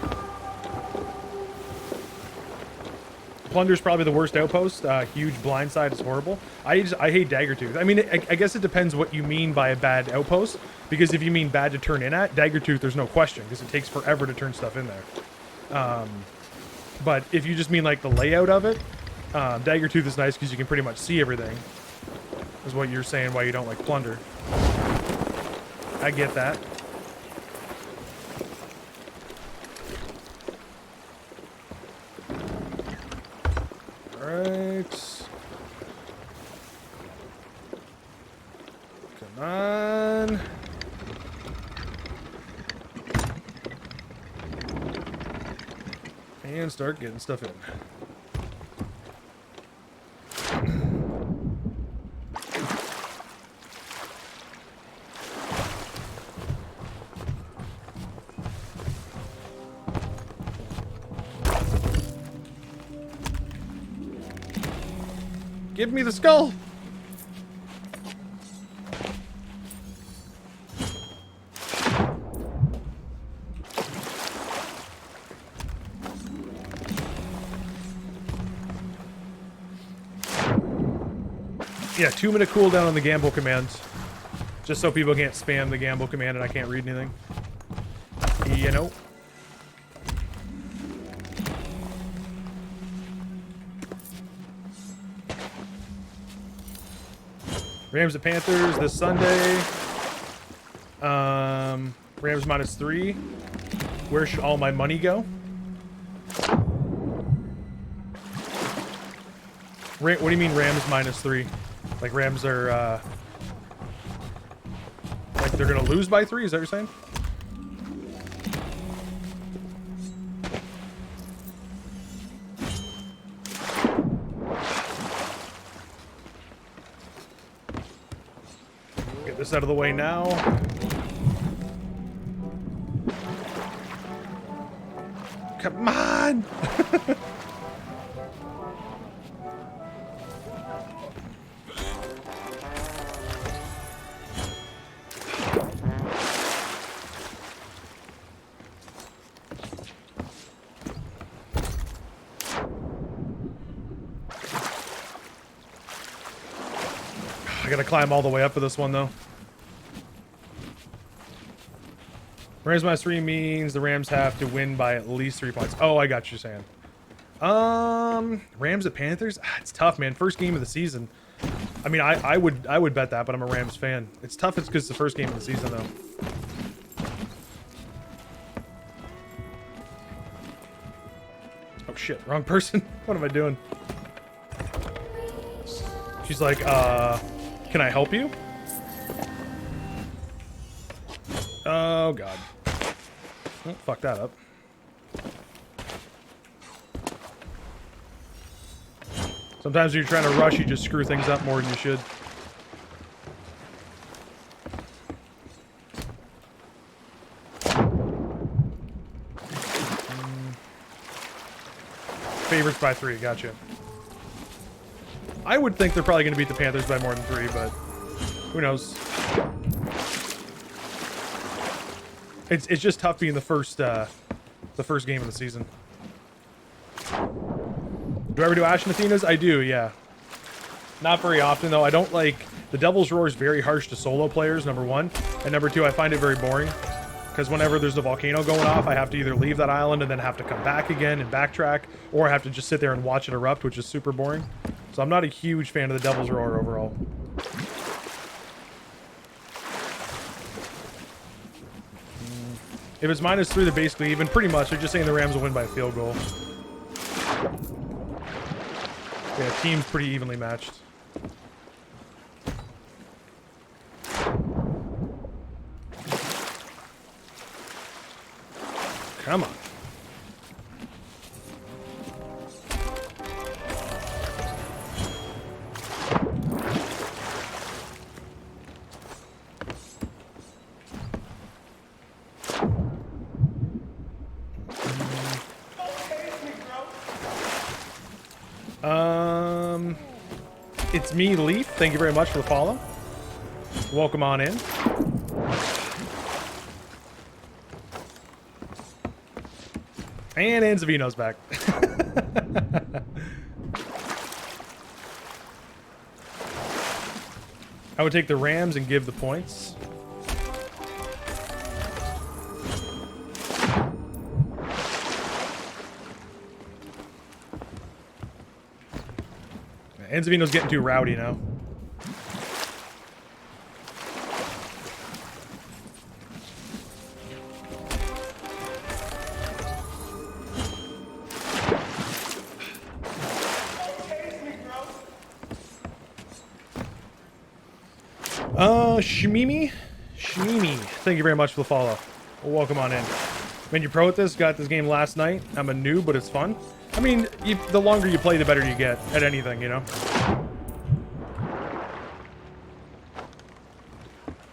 Plunder's probably the worst outpost. Huge blindside is horrible. I hate Daggertooth. I mean, I guess it depends what you mean by a bad outpost. Because if you mean bad to turn in at, Daggertooth, there's no question. Because it takes forever to turn stuff in there. But if you just mean like the layout of it, Daggertooth is nice because you can pretty much see everything. Is what you're saying why you don't like Plunder. I get that. Alright. Come on. And start getting stuff in. Give me the skull! Yeah, 2-minute cooldown on the gamble command. Just so people can't spam the gamble command and I can't read anything. You know? Rams at Panthers this Sunday. Rams -3. Where should all my money go? What do you mean Rams -3? Like Rams are, like they're gonna lose by 3? Is that what you're saying? Get this out of the way now. Come on! I gotta climb all the way up for this one, though. Rams -3 means the Rams have to win by at least 3 points. Oh, I got what you're saying. Rams at Panthers? It's tough, man. First game of the season. I mean, I would bet that, but I'm a Rams fan. It's tough. It's because it's the first game of the season, though. Oh shit, wrong person. What am I doing? She's like, can I help you? Oh god. Oh, fuck that up. Sometimes when you're trying to rush, you just screw things up more than you should. Favorites by 3, gotcha. I would think they're probably going to beat the Panthers by more than 3, but who knows? It's just tough being the first game of the season. Do I ever do Ash and Athenas? I do, yeah. Not very often, though. I don't like... The Devil's Roar is very harsh to solo players, number 1. And number 2, I find it very boring. Because whenever there's a volcano going off, I have to either leave that island and then have to come back again and backtrack, or I have to just sit there and watch it erupt, which is super boring. So I'm not a huge fan of the Devil's Roar overall. If it's -3, they're basically even. Pretty much. They're just saying the Rams will win by a field goal. Yeah, team's pretty evenly matched. Come on. It's me, Leaf. Thank you very much for the follow. Welcome on in. And Anzavino's back. I would take the Rams and give the points. Anzavino's getting too rowdy now. Shmimi, thank you very much for the follow. Well, welcome on in. Man, you pro at this. Got this game last night. I'm a noob, but it's fun. I mean, the longer you play, the better you get at anything, you know?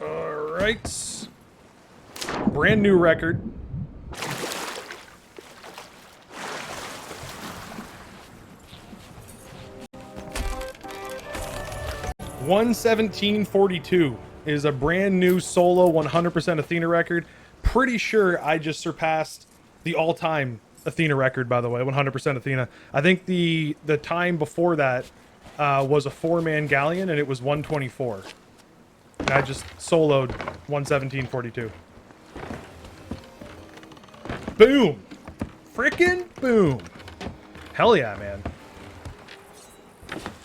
Alright. Brand new record. $117.42 is a brand new solo 100% Athena record. Pretty sure I just surpassed the all-time Athena record, by the way, 100% Athena. I think the time before that was a 4-man galleon, and it was 124. And I just soloed 117.42. Boom! Frickin' boom! Hell yeah, man.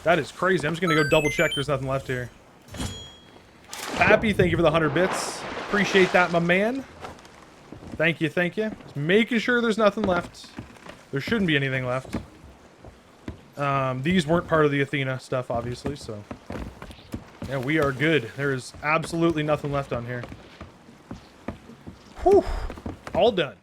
That is crazy. I'm just gonna go double check there's nothing left here. Pappy, thank you for the 100 bits. Appreciate that, my man. Thank you, thank you. Just making sure there's nothing left. There shouldn't be anything left. These weren't part of the Athena stuff, obviously, so... yeah, we are good. There is absolutely nothing left on here. Whew. All done.